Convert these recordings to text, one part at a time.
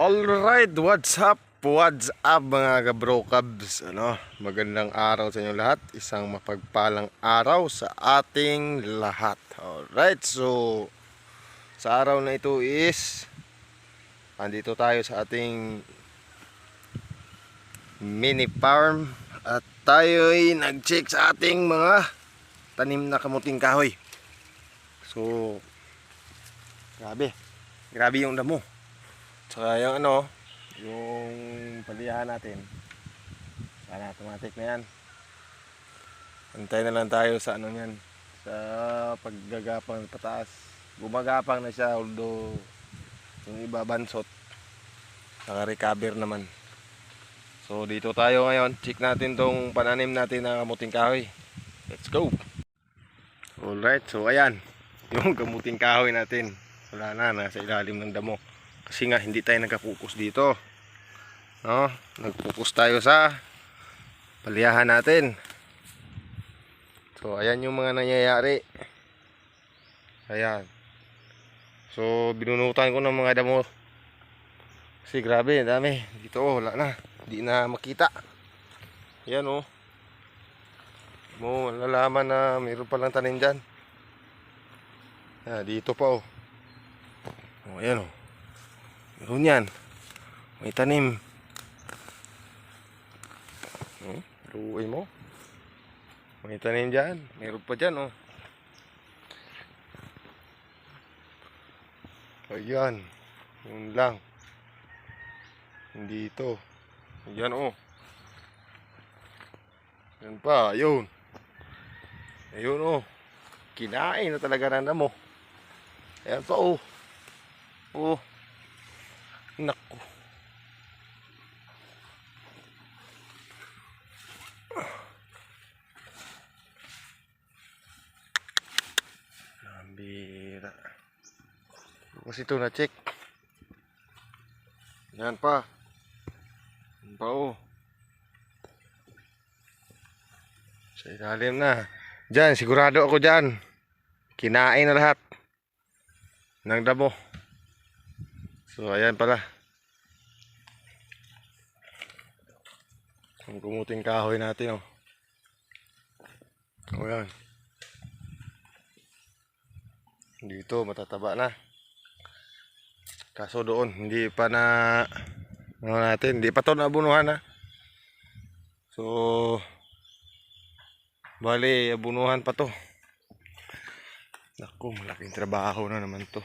Alright, what's up? What's up mga kabro cubs? Magandang araw sa inyo lahat. Isang mapagpalang araw sa ating lahat. Alright, so sa araw na ito is andito tayo sa ating mini farm at tayo'y nag-check sa ating mga tanim na kamuting kahoy. So grabe yung damo. Saka yung yung palihan natin, sana automatic na yan. Antay na lang tayo sa yan, sa paggagapang pataas. Gumagapang na siya, although yung iba bansot, naka-recover naman. So dito tayo ngayon, check natin tong pananim natin na kamuting kahoy. Let's go! Alright, so ayan yung kamuting kahoy natin. Wala na, nasa ilalim ng damo. Kasi nga hindi tayo nagka-focus dito. Nag-focus tayo sa paliyahan natin. So ayan yung mga nangyayari. Ayan. So binunutan ko ng mga damo. Kasi grabe, dami. Dito wala na. Hindi na makita. Ayan mo malalaman na mayroon palang tanim dyan. Dito pa ayan meron yan. May tanim. Luoy mo. May tanim dyan. Meron pa dyan Ayan. Yun lang. Hindi ito. Ayan Ayan pa. Ayun. Ayun kinain na talaga ng damo. Ayan pa Naku. Nambira. Kasi ito na check. Yan pa. Yan pa Sa ilalim na. Diyan, sigurado ako dyan. Kinain na lahat ng damo. So ayan pala ang kumuting kahoy natin ayan. Dito matataba na. Kaso doon hindi pa na hindi pa to nabunuhan So bali abunuhan pa to. Naku, malaking trabaho na naman to.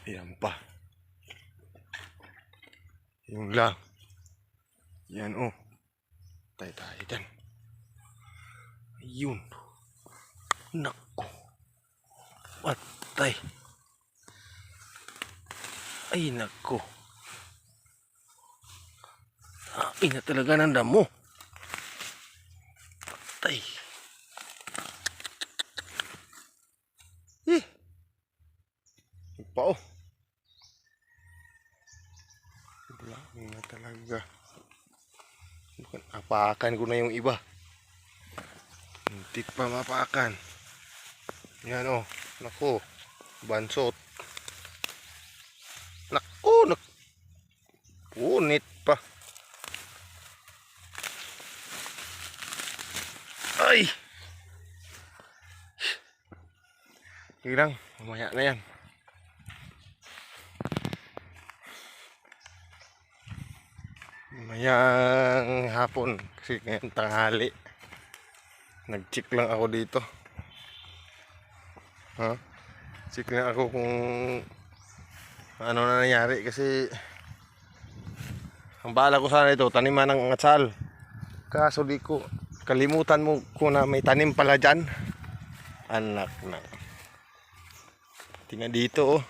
Ayan pa. Yung lang. Yan tayo dyan. Ayun. Naku. Patay. Ay naku. Ina talaga ng damo. Patay. Pa Wala na talaga. Apakan ko na yung iba. Hindi pa mapakan. Yan Naku. Bansot. Naku. Punit pa. Ay. Sige lang. Mamaya na yan. Mayang hapon kasi ngayon tanghali nag-check lang ako dito check lang ako kung ano na nangyari kasi ang bala ko sana ito taniman ng atsal, kaso di ko kalimutan mo ko na may tanim pala dyan. Anak na tingnan dito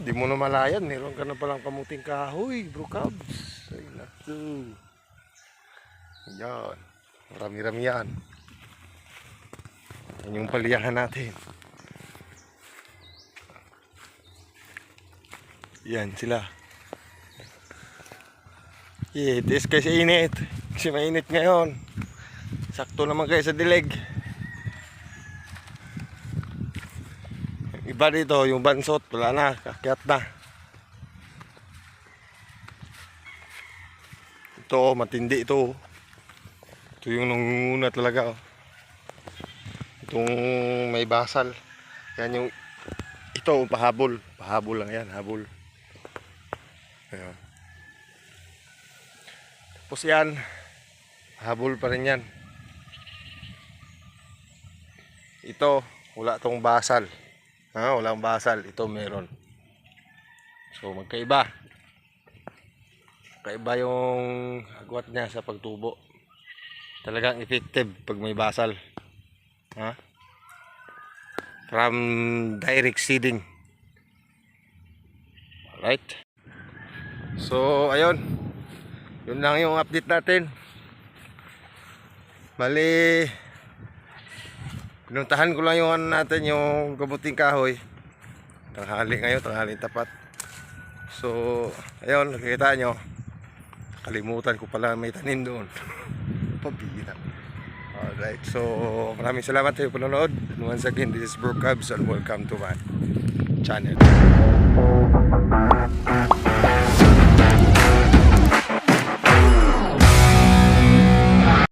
di mo na malayan. Meron ka na palang kamuting kahoy, bro cubs. Ay, naku. Yan. Marami-rami yan. Yan yung paliyahan natin. Yan sila. This kasi init. Kasi mainit ngayon. Sakto naman kayo sa dilig. Iba dito, yung bansot, wala na, kakyat na. Ito, matindi ito. Ito yung nangunguna talaga. Itong may basal. Yan yung, ito, pahabol. Pahabol lang yan, habol. Ayan. Tapos yan, habol pa rin yan. Ito, wala tong basal. Walang basal. Ito meron. So magkaiba. Kaiba yung agwat niya sa pagtubo. Talagang effective pag may basal. From direct seeding. Alright. So ayun. Yun lang yung update natin. Bali, pinuntahan ko lang yung ano natin, yung kamuting kahoy. Tanghali ngayon, tanghali tapat. So, ayun, nakikita nyo. Kalimutan ko pala may tanim doon. Pabira. Alright, so maraming salamat sa panonood. And once again, this is Bro Cubs and welcome to my channel.